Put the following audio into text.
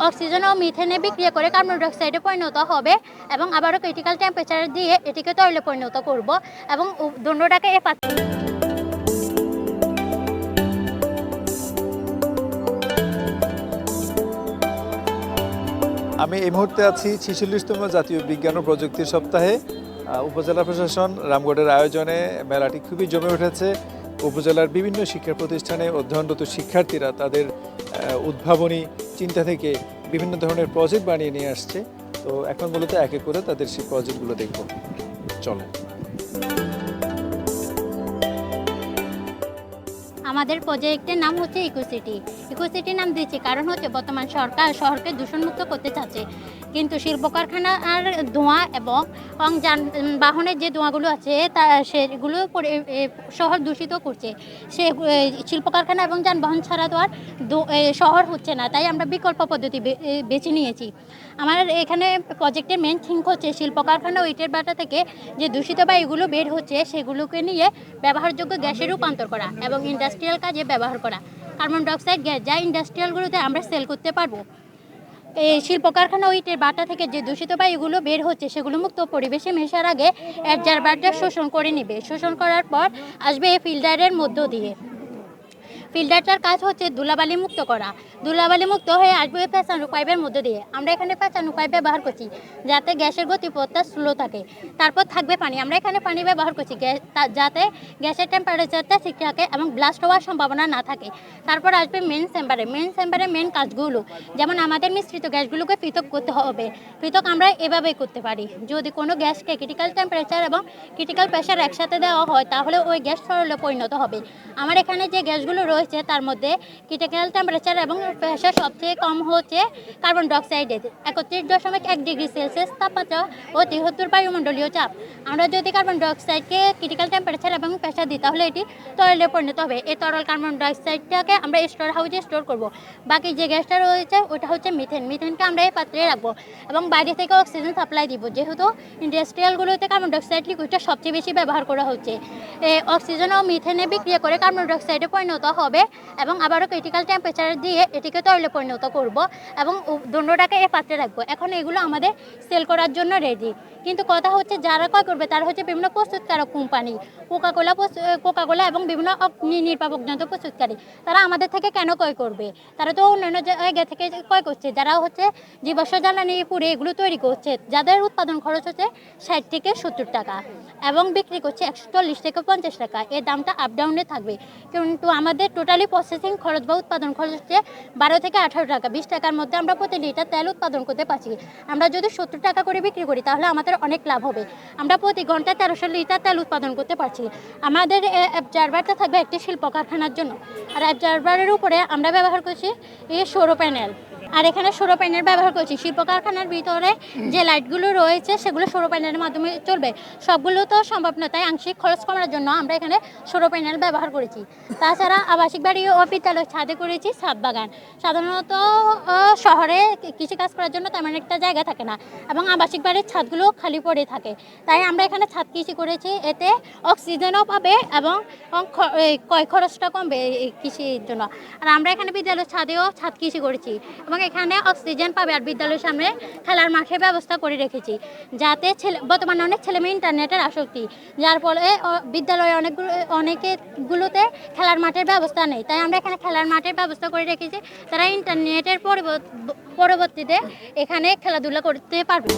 Oxygen ও মিথেনে বিক্রিয়া করে carbon die অক্সাইডে পরিণত হবে এবং আবারও ক্রিটিক্যাল টেম্পারেচার দিয়ে এটিকে তৈলে পরিণত করব এবং দুটোটাকে আমি এই মুহূর্তে আছি 46তম জাতীয় বিজ্ঞান ও প্রযুক্তি সপ্তাহে। উপজেলা প্রশাসন রামগড়ের আয়োজনে মেলাটি খুবই জমে উঠেছে। উপজেলার বিভিন্ন শিক্ষা প্রতিষ্ঠানে অধ্যয়নরত শিক্ষার্থীরা তাদের উদ্ভাবনী চিন্তা থেকে বিভিন্ন ধরনের প্রজেক্ট বানিয়ে নিয়ে আসছে। তো এখন মূলত এক এক করে তাদের সেই প্রজেক্টগুলো দেখব। চলেন। আমাদের প্রজেক্টের নাম হচ্ছে ইকোসিটি। ইকোসিটি নাম দিয়েছি কারণ হচ্ছে বর্তমান সরকার শহরকে দূষণমুক্ত করতে চাচ্ছে, কিন্তু শিল্প কারখানার ধোঁয়া এবং যানবাহনের যে ধোঁয়াগুলো আছে তা সেগুলো শহর দূষিত করছে। সে শিল্প কারখানা এবং যানবাহন ছাড়া তো আর শহর হচ্ছে না, তাই আমরা বিকল্প পদ্ধতি বেছে নিয়েছি। আমার এখানে প্রজেক্টের মেন থিঙ্ক হচ্ছে শিল্প কারখানা ও ইটের ভাটা থেকে যে দূষিত বায়ুগুলো বের হচ্ছে সেগুলোকে নিয়ে ব্যবহারযোগ্য গ্যাসে রূপান্তর করা এবং ইন্ডাস্ট্রিয়াল কাজে ব্যবহার করা কার্বন ডাই অক্সাইড গ্যাস যা ইন্ডাস্ট্রিয়ালগুলোতে আমরা সেল করতে পারবো। এই শিল্প কারখানা ও ইটের ভাটা থেকে যে দূষিত বায়ুগুলো বের হচ্ছে সেগুলো মুক্ত পরিবেশে মেশার আগে অ্যাবজর্বারটা শোষণ করে নেবে। শোষণ করার পর আসবে এই ফিল্টারের মধ্য দিয়ে। ফিল্টারটার কাজ হচ্ছে ধুলাবালি মুক্ত করা। ধুলাবালি মুক্ত হয়ে আসবে পেঁচানো পাইপের মধ্যে দিয়ে। আমরা এখানে পেঁচানো পাইপ ব্যবহার করছি যাতে গ্যাসের গতিপথটা স্লো থাকে। তারপর থাকবে পানি। আমরা এখানে পানি ব্যবহার করছি যাতে গ্যাসের টেম্পারেচারটা ঠিক থাকে এবং ব্লাস্ট হওয়ার সম্ভাবনা না থাকে। তারপর আসবে মেন চেম্বারে। মেন কাজগুলো যেমন আমাদের মিশ্রিত গ্যাসগুলোকে পৃথক করতে হবে। পৃথক আমরা এভাবেই করতে পারি। যদি কোনো গ্যাসকে ক্রিটিক্যাল টেম্পারেচার এবং ক্রিটিক্যাল প্রেশার একসাথে দেওয়া হয় তাহলে ওই গ্যাস তরলে পরিণত হবে। আমার এখানে যে গ্যাসগুলো রয়েছে তার মধ্যে ক্রিটিক্যাল টেম্পারেচার এবং প্রেশার সবচেয়ে কম হচ্ছে কার্বন ডাই অক্সাইডের 31.1 ডিগ্রি সেলসিয়াস তাপমাত্রা ও 73 বায়ুমণ্ডলীয় চাপ। আমরা যদি কার্বন ডাই অক্সাইডকে ক্রিটিক্যাল টেম্পারেচার এবং প্রেশার দিই তাহলে এটি তরলে পরিণত হবে। এই তরল কার্বন ডাই অক্সাইডটাকে আমরা স্টোর হাউসে স্টোর করব। বাকি যে গ্যাসটা রয়েছে ওটা হচ্ছে মিথেনকে আমরা এই পাত্রে রাখবো এবং বাইরে থেকে অক্সিজেন সাপ্লাই দিব। যেহেতু ইন্ডাস্ট্রিয়ালগুলোতে কার্বন ডাই অক্সাইড লিকুইডটা সবচেয়ে বেশি ব্যবহার করা হচ্ছে, অক্সিজেন ও মিথেনে বিক্রিয়া করে কার্বন ডাই অক্সাইডে পরিণত হবে এবং আবারও ক্রিটিক্যাল টেম্পারেচার দিয়ে এটিকে তরলে পরিণত করব এবং দুটোটাকে এই পাত্রে রাখবো। এখন এগুলো আমাদের সেল করার জন্য রেডি। কিন্তু কথা হচ্ছে যারা ক্রয় করবে তারা হচ্ছে বিভিন্ন প্রস্তুতকারক কোম্পানি, কোকাকোলা এবং বিভিন্ন অগ্নি নির্বাপক যন্ত্র প্রস্তুতকারী। তারা আমাদের থেকে কেন ক্রয় করবে? তারা তো অন্যান্য জায়গা থেকে ক্রয় করছে, যারা হচ্ছে জীবাশ্ম জ্বালানি পুড়ে এগুলো তৈরি করছে, যাদের উৎপাদন খরচ হচ্ছে 60 থেকে 70 টাকা এবং বিক্রি করছে 140 থেকে 50 টাকা। এই দামটা আপ ডাউনে থাকবে, কিন্তু আমাদের টোটালি প্রসেসিং খরচ বা উৎপাদন খরচ হচ্ছে 12 থেকে 18 টাকা। 20 টাকার মধ্যে আমরা প্রতি লিটার তেল উৎপাদন করতে পারছি। আমরা যদি 70 টাকা করে বিক্রি করি তাহলে আমাদের অনেক লাভ হবে। আমরা প্রতি ঘন্টায় 1300 লিটার তেল উৎপাদন করতে পারছি। আমাদের অ্যাবজর্বারটা থাকবে একটি শিল্প কারখানার জন্য। আর অ্যাবজর্বারের উপরে আমরা ব্যবহার করছি এই সৌর প্যানেল। আর এখানে সৌর প্যানেল ব্যবহার করছি। শিল্প কারখানার ভিতরে যে লাইটগুলো রয়েছে সেগুলো সৌর প্যানেলের মাধ্যমে চলবে। সবগুলো তো সম্ভব নয়, তাই আংশিক খরচ কমানোর জন্য আমরা এখানে সৌর প্যানেল ব্যবহার করেছি। তাছাড়া আবাসিক বাড়ি ও বিদ্যালয় ছাদে করেছি ছাদ বাগান। সাধারণত শহরে কৃষিকাজ করার জন্য তেমন একটা জায়গা থাকে না এবং আবাসিক বাড়ির ছাদগুলো খালি পড়ে থাকে, তাই আমরা এখানে ছাদ কৃষি করেছি। এতে অক্সিজেনও পাবে এবং ক্রয় খরচটা কমবে কৃষির জন্য। আর আমরা এখানে বিদ্যালয় ছাদেও ছাদ কৃষি করেছি এবং এখানে অক্সিজেন পাবে। আর বিদ্যালয়ের সামনে খেলার মাঠের ব্যবস্থা করে রেখেছি, যাতে বর্তমানে অনেক ছেলেমেয়ে ইন্টারনেটের আসক্তি, যার ফলে বিদ্যালয়ে অনেকগুলোতে খেলার মাঠের ব্যবস্থা নেই, তাই আমরা এখানে খেলার মাঠের ব্যবস্থা করে রেখেছি। তারা ইন্টারনেটের পরবর্তীতে এখানে খেলাধুলা করতে পারবে।